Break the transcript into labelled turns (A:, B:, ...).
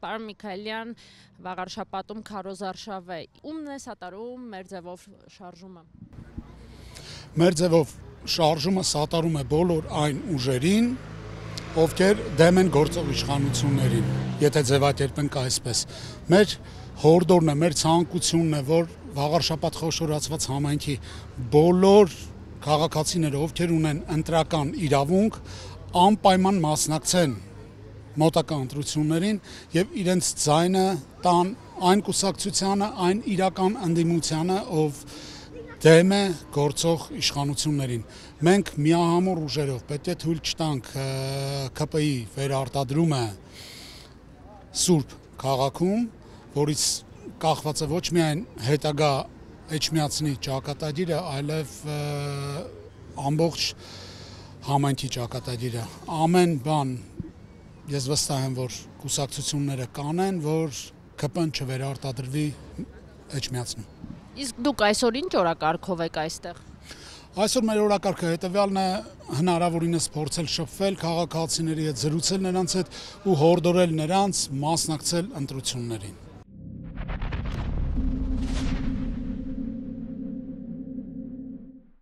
A: Պարոն Միքայելյան, վաղար շաբաթում քարոզարշավ է։ Ումն է սատարում մեր ձևով շարժումը։
B: Մեր ձևով շարժումը սատարում է բոլոր այն ուժերին, ովքեր դեմ են գործող իշխանություններին, եթե ձևակերպենք այսպես։ Մեր հորդորն է, մեր ցանկությունն է, որ վաղար շաբաթ խոշորացված համայնքի բոլոր քաղաքացիները, ովքեր ունեն ընտրական իրավունք, անպայման մասնակցեն մոտակա ընտրություններին եւ իրենց ձայնը տան այն կուսակցությանը, այն իրական ընդդիմությանը, ով դեմ է գործող իշխանություններին։ Մենք միահամուռ ուժերով պետք է թույլ չտանք ԿՊ-ի վերարտադրումը Սուրբ քաղաքում, որից կախված է ոչ միայն հետագա Էջմիածնի ճակատագիրը, այլև ամբողջ համայնքի ճակատագիրը։ Ամեն բան ես վստահ եմ, որ կուսակցությունները կանեն, որ ԿՊ-ն չվերարտադրվի Էջմիածնում։
A: Իսկ դուք այսօր ինչ օրակարգով եք այստեղ։
B: Այսօր մեր օրակարգը հետևյալն է՝ հնարավորինս փորձել շփվել քաղաքացիների հետ, զրուցել նրանց հետ ու հորդորել նրանց մասնակցել ընտրություններին։